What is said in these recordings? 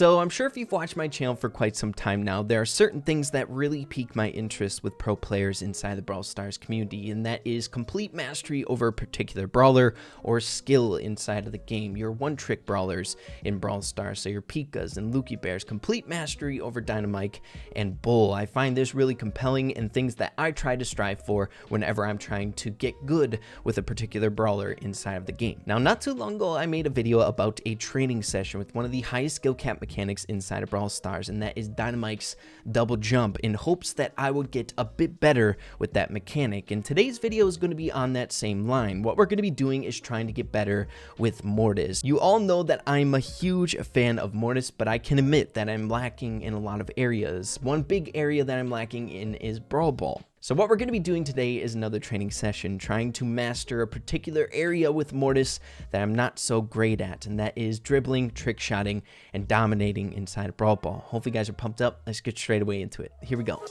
So I'm sure if you've watched my channel for quite some time now, there are certain things that really pique my interest with pro players inside the Brawl Stars community, and that is complete mastery over a particular brawler or skill inside of the game. Your one-trick brawlers in Brawl Stars, so your Pikas and Lucky Bears, complete mastery over Dynamite and Bull. I find this really compelling and things that I try to strive for whenever I'm trying to get good with a particular brawler inside of the game. Now, not too long ago, I made a video about a training session with one of the highest skill cap mechanics inside of Brawl Stars, and that is Dynamite's double jump, in hopes that I would get a bit better with that mechanic. And today's video is going to be on that same line. What we're going to be doing is trying to get better with Mortis. You all know that I'm a huge fan of Mortis, but I can admit that I'm lacking in a lot of areas. One big area that I'm lacking in is Brawl Ball. So what we're going to be doing today is another training session, trying to master a particular area with Mortis that I'm not so great at, and that is dribbling, trick shotting, and dominating inside of Brawl Ball. Hopefully you guys are pumped up. Let's get straight away into it. Here we go.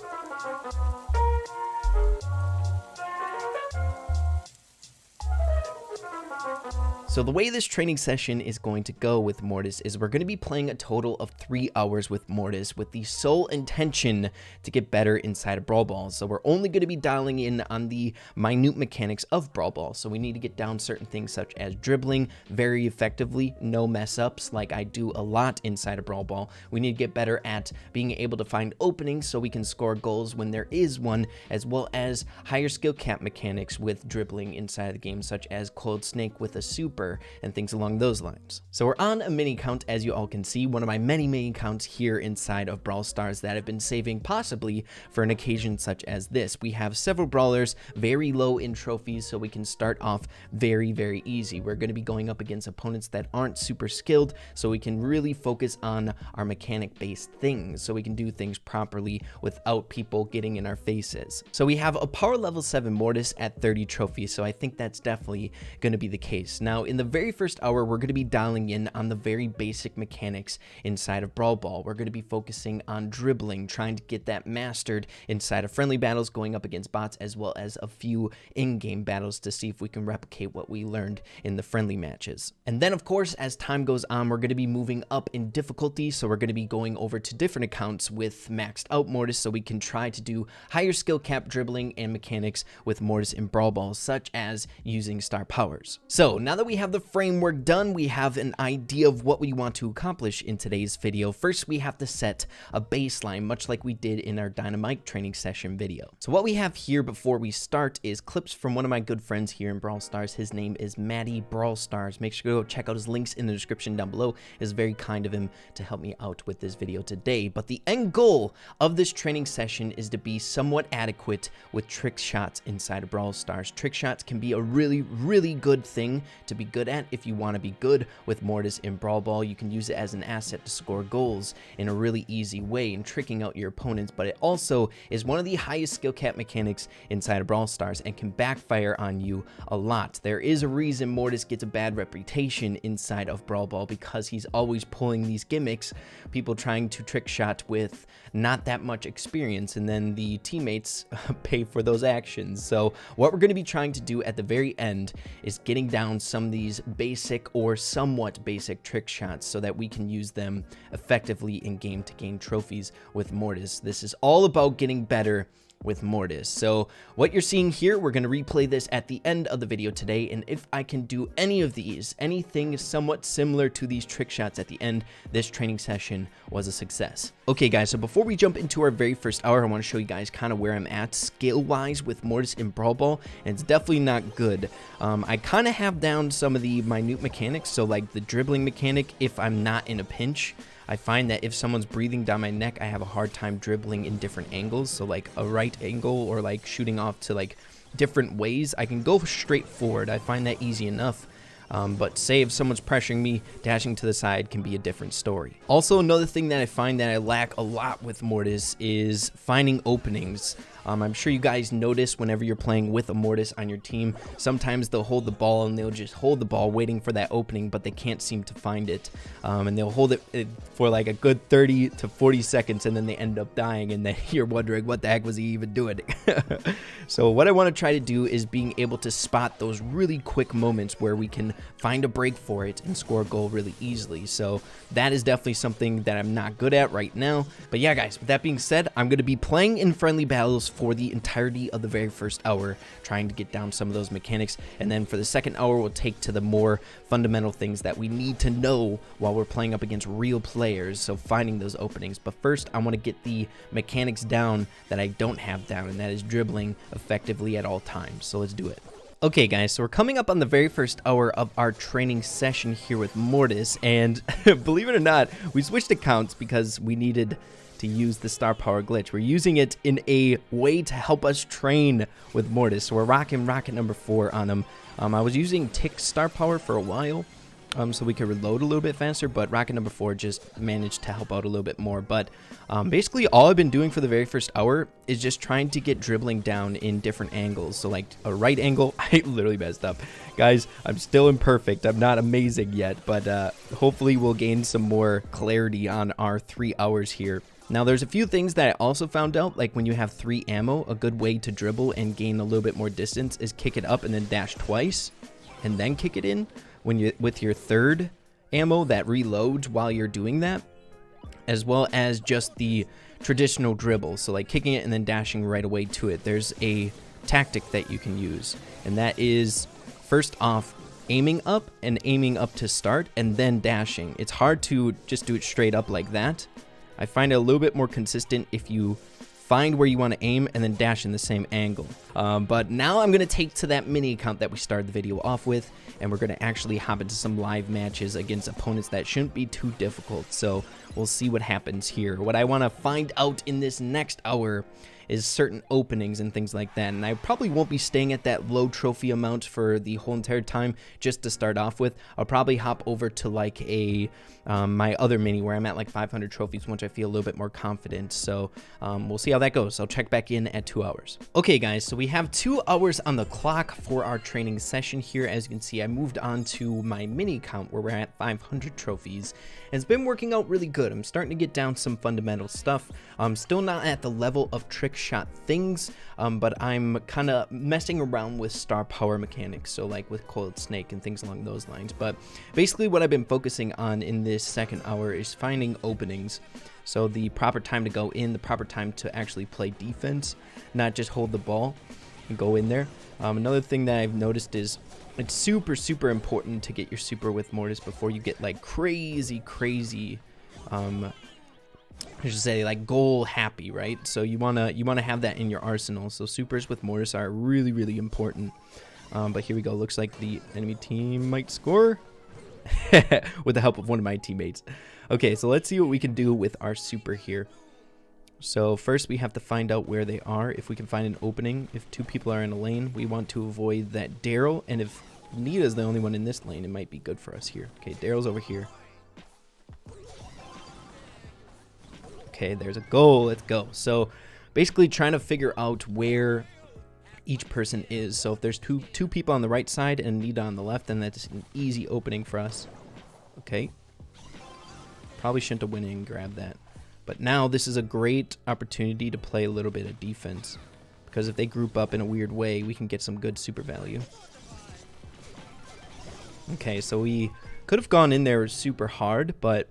So the way this training session is going to go with Mortis is we're going to be playing a total of 3 hours with Mortis with the sole intention to get better inside of Brawl Ball. So we're only going to be dialing in on the minute mechanics of Brawl Ball. So we need to get down certain things such as dribbling very effectively, no mess ups like I do a lot inside of Brawl Ball. We need to get better at being able to find openings so we can score goals when there is one, as well as higher skill cap mechanics with dribbling inside of the game, such as Cold Snake with a super and things along those lines. So we're on a mini count, as you all can see, one of my many mini counts here inside of Brawl Stars that I've been saving possibly for an occasion such as this. We have several brawlers very low in trophies, so we can start off very easy. We're going to be going up against opponents that aren't super skilled, so we can really focus on our mechanic based things, so we can do things properly without people getting in our faces. So we have a power level 7 Mortis at 30 trophies, so I think that's definitely going to be the case. Now, in the very first hour, we're going to be dialing in on the very basic mechanics inside of Brawl Ball. We're going to be focusing on dribbling, trying to get that mastered inside of friendly battles, going up against bots, as well as a few in-game battles to see if we can replicate what we learned in the friendly matches. And then, of course, as time goes on, we're going to be moving up in difficulty, so we're going to be going over to different accounts with maxed out Mortis, so we can try to do higher skill cap dribbling and mechanics with Mortis in Brawl Ball, such as using star powers. So now that we have the framework done, we have an idea of what we want to accomplish in today's video. First, we have to set a baseline, much like we did in our Dynamite training session video. So what we have here before we start is clips from one of my good friends here in Brawl Stars. His name is Maddie Brawl Stars. Make sure to go check out his links in the description down below. It's very kind of him to help me out with this video today. But the end goal of this training session is to be somewhat adequate with trick shots inside of Brawl Stars. Trick shots can be a really good thing to be good at. If you want to be good with Mortis in Brawl Ball, you can use it as an asset to score goals in a really easy way and tricking out your opponents, but it also is one of the highest skill cap mechanics inside of Brawl Stars and can backfire on you a lot. There is a reason Mortis gets a bad reputation inside of Brawl Ball, because he's always pulling these gimmicks, people trying to trick shot with not that much experience, and then the teammates pay for those actions. So what we're going to be trying to do at the very end is getting down some of these basic or somewhat basic trick shots so that we can use them effectively in game to gain trophies with Mortis. This is all about getting better with Mortis. So what you're seeing here, we're going to replay this at the end of the video today, and if I can do any of these, anything somewhat similar to these trick shots at the end, this training session was a success. Okay guys, so before we jump into our very first hour, I want to show you guys kind of where I'm at skill wise with Mortis in Brawl Ball, and it's definitely not good. I kind of have down some of the minute mechanics, so like the dribbling mechanic, if I'm not in a pinch, I find that if someone's breathing down my neck, I have a hard time dribbling in different angles. So like a right angle or like shooting off to like different ways, I can go straight forward. I find that easy enough. But say if someone's pressuring me, dashing to the side can be a different story. Also, another thing that I find that I lack a lot with Mortis is finding openings. I'm sure you guys notice whenever you're playing with a Mortis on your team, sometimes they'll hold the ball and they'll just hold the ball waiting for that opening, but they can't seem to find it. And they'll hold it for like a good 30 to 40 seconds and then they end up dying, and then you're wondering what the heck was he even doing. So what I want to try to do is being able to spot those really quick moments where we can find a break for it and score a goal really easily. So that is definitely something that I'm not good at right now. But yeah, guys, with that being said, I'm going to be playing in friendly battles for the entirety of the very first hour, trying to get down some of those mechanics, and then for the second hour we'll take to the more fundamental things that we need to know while we're playing up against real players, so finding those openings. But first I want to get the mechanics down that I don't have down, and that is dribbling effectively at all times. So let's do it. Okay guys, so we're coming up on the very first hour of our training session here with Mortis, and believe it or not, we switched accounts because we needed to use the star power glitch. We're using it in a way to help us train with Mortis. So we're rocking rocket number 4 on him. I was using tick star power for a while, so we could reload a little bit faster, but rocket number 4 just managed to help out a little bit more. But basically all I've been doing for the very first hour is just trying to get dribbling down in different angles. So like a right angle, I literally messed up. Guys, I'm still imperfect. I'm not amazing yet, but hopefully we'll gain some more clarity on our 3 hours here. Now, there's a few things that I also found out, like when you have 3 ammo, a good way to dribble and gain a little bit more distance is kick it up and then dash twice, and then kick it in. When you with your 3rd ammo that reloads while you're doing that, as well as just the traditional dribble, so like kicking it and then dashing right away to it. There's a tactic that you can use, and that is first off aiming up to start and then dashing. It's hard to just do it straight up like that. I find it a little bit more consistent if you find where you want to aim and then dash in the same angle. But now I'm going to take to that mini account that we started the video off with, and we're going to actually hop into some live matches against opponents that shouldn't be too difficult. So we'll see what happens here. What I want to find out in this next hour is certain openings and things like that, and I probably won't be staying at that low trophy amount for the whole entire time. Just to start off with, I'll probably hop over to like a my other mini where I'm at like 500 trophies once I feel a little bit more confident. So we'll see how that goes. I'll check back in at 2 hours. Okay guys, so we have 2 hours on the clock for our training session here. As you can see, I moved on to my mini count where we're at 500 trophies, and it's been working out really good. I'm starting to get down some fundamental stuff. I'm still not at the level of trick shot things, but I'm kind of messing around with star power mechanics, so like with coiled snake and things along those lines. But basically what I've been focusing on in this second hour is finding openings, so the proper time to go in, the proper time to actually play defense, not just hold the ball and go in there. Another thing that I've noticed is it's super important to get your super with Mortis before you get like crazy I should say like goal happy, right? So you wanna have that in your arsenal. So supers with Mortis are really important. But here we go. Looks like the enemy team might score with the help of one of my teammates. Okay, so let's see what we can do with our super here. So first we have to find out where they are. If we can find an opening, if 2 people are in a lane, we want to avoid that Daryl. And if Nita's the only one in this lane, it might be good for us here. Okay, Daryl's over here. Okay, there's a goal. Let's go. So basically trying to figure out where each person is. So if there's two people on the right side and Nita on the left, then that's an easy opening for us. Okay. Probably shouldn't have went in and grabbed that. But now this is a great opportunity to play a little bit of defense, because if they group up in a weird way, we can get some good super value. Okay, so we could have gone in there super hard, but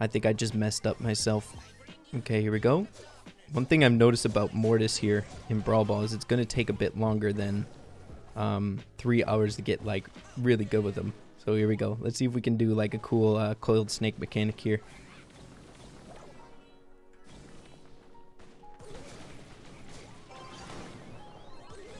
I think I just messed up myself. Okay, here we go. One thing I've noticed about Mortis here in Brawl Ball is it's going to take a bit longer than 3 hours to get like really good with them. So here we go. Let's see if we can do like a cool coiled snake mechanic here.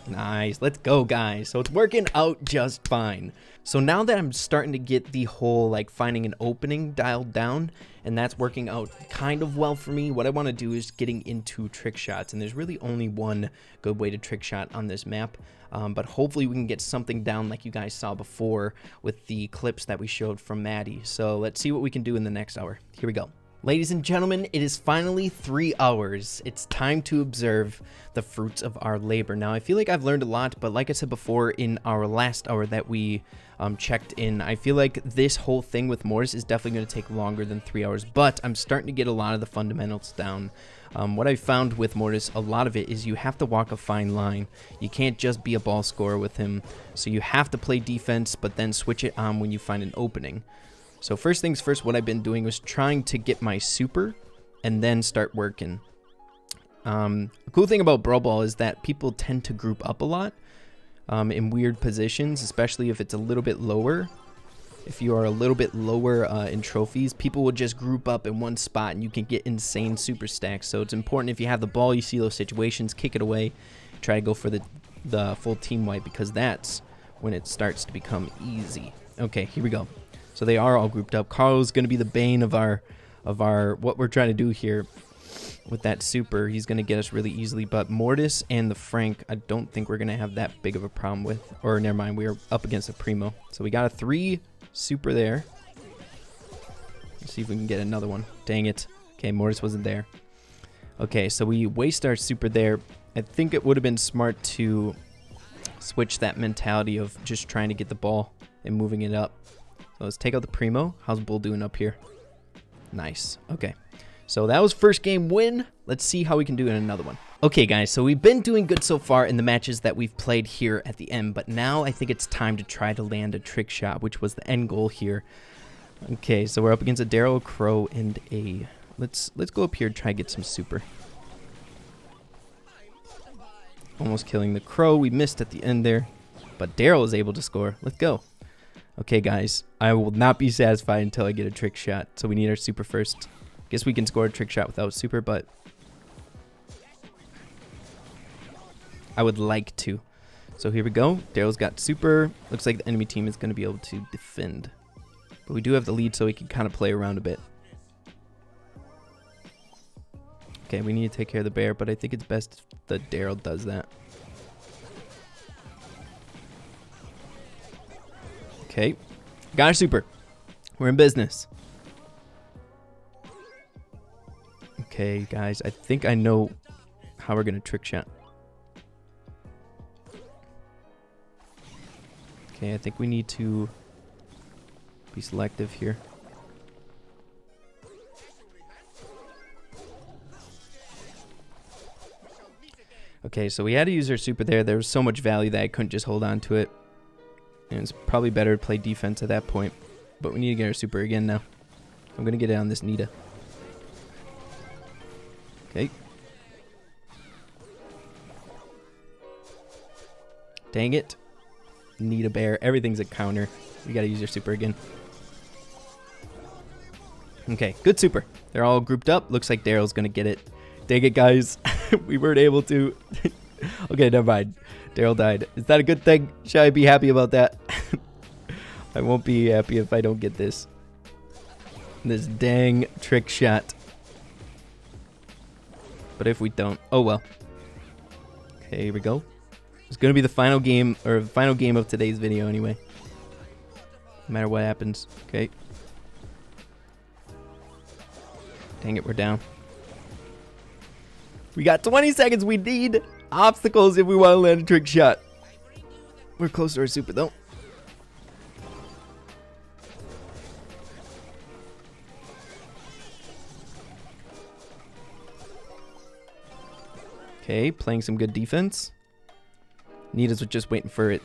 Nice. Let's go, guys. So it's working out just fine. So now that I'm starting to get the whole like finding an opening dialed down, and that's working out kind of well for me, what I want to do is getting into trick shots. And there's really only one good way to trick shot on this map. But hopefully we can get something down like you guys saw before with the clips that we showed from Maddie. So let's see what we can do in the next hour. Here we go. Ladies and gentlemen, it is finally 3 hours. It's time to observe the fruits of our labor. Now, I feel like I've learned a lot, but like I said before in our last hour that we checked in, I feel like this whole thing with Mortis is definitely going to take longer than 3 hours, but I'm starting to get a lot of the fundamentals down. What I found with Mortis, a lot of it is you have to walk a fine line. You can't just be a ball scorer with him, so you have to play defense, but then switch it on when you find an opening. So first things first, what I've been doing was trying to get my super and then start working. The cool thing about Brawl is that people tend to group up a lot in weird positions, especially if it's a little bit lower. If you are a little bit lower in trophies, people will just group up in one spot and you can get insane super stacks. So it's important if you have the ball, you see those situations, kick it away, try to go for the full team wipe, because that's when it starts to become easy. Okay, here we go. So they are all grouped up. Carl's going to be the bane of our what we're trying to do here with that super. He's going to get us really easily. But Mortis and the Frank, I don't think we're going to have that big of a problem with. Or never mind, we are up against a Primo. So we got a 3 super there. Let's see if we can get another one. Dang it. Okay, Mortis wasn't there. Okay, so we waste our super there. I think it would have been smart to switch that mentality of just trying to get the ball and moving it up. So let's take out the Primo. How's Bull doing up here? Nice. Okay. So that was first game win. Let's see how we can do in another one. Okay, guys. So we've been doing good so far in the matches that we've played here at the end. But now I think it's time to try to land a trick shot, which was the end goal here. Okay, so we're up against a Daryl, Crow, and a... Let's go up here and try to get some super. Almost killing the Crow. We missed at the end there. But Daryl is able to score. Let's go. Okay, guys, I will not be satisfied until I get a trick shot. So we need our super first. Guess we can score a trick shot without super, but I would like to. So here we go. Daryl's got super. Looks like the enemy team is going to be able to defend. But we do have the lead, so we can kind of play around a bit. Okay, we need to take care of the bear, but I think it's best that Daryl does that. Okay, got a super. We're in business. Okay, guys, I think I know how we're going to trick shot. Okay, I think we need to be selective here. Okay, so we had to use our super there. There was so much value that I couldn't just hold on to it. And it's probably better to play defense at that point. But we need to get our super again now. I'm going to get it on this Nita. Okay. Dang it. Nita bear. Everything's a counter. We got to use your super again. Okay, good super. They're all grouped up. Looks like Daryl's going to get it. Dang it, guys. We weren't able to. Okay, never mind. Daryl died. Is that a good thing? Should I be happy about that? I won't be happy if I don't get this. This dang trick shot. But if we don't, oh well. Okay, here we go. It's gonna be the final game, or final game of today's video anyway. No matter what happens. Okay. Dang it, we're down. We got 20 seconds. We need obstacles if we want to land a trick shot. We're close to our super though. Okay, playing some good defense. Nita's just waiting for it.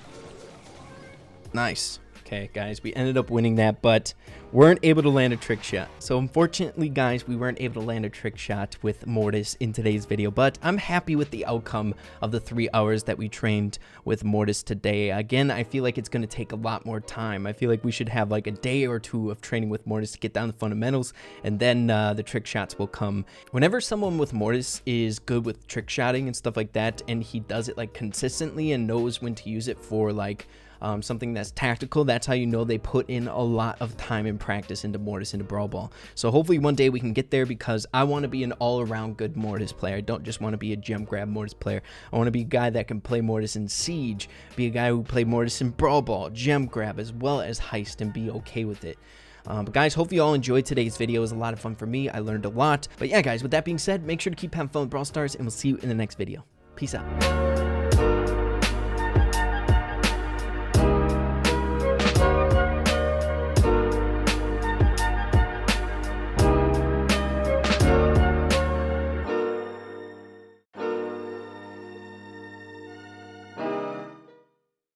Nice. Okay, guys, we ended up winning that, but weren't able to land a trick shot. So unfortunately, guys, we weren't able to land a trick shot with Mortis in today's video, but I'm happy with the outcome of the 3 hours that we trained with Mortis today. Again, I feel like it's going to take a lot more time. I feel like we should have like a day or two of training with Mortis to get down the fundamentals, and then the trick shots will come. Whenever someone with Mortis is good with trick shotting and stuff like that, and he does it like consistently and knows when to use it for like something that's tactical, that's how you know they put in a lot of time and practice into Mortis, into Brawl Ball. So hopefully one day we can get there, because I want to be an all-around good Mortis player. I don't just want to be a gem grab Mortis player. I want to be a guy that can play Mortis in Siege, be a guy who play Mortis in Brawl Ball, gem grab, as well as Heist, and be okay with it. But guys, hopefully you all enjoyed today's video. It was a lot of fun for me. I learned a lot. But yeah, guys, with that being said, make sure to keep having fun with Brawl Stars, and we'll see you in the next video. Peace out.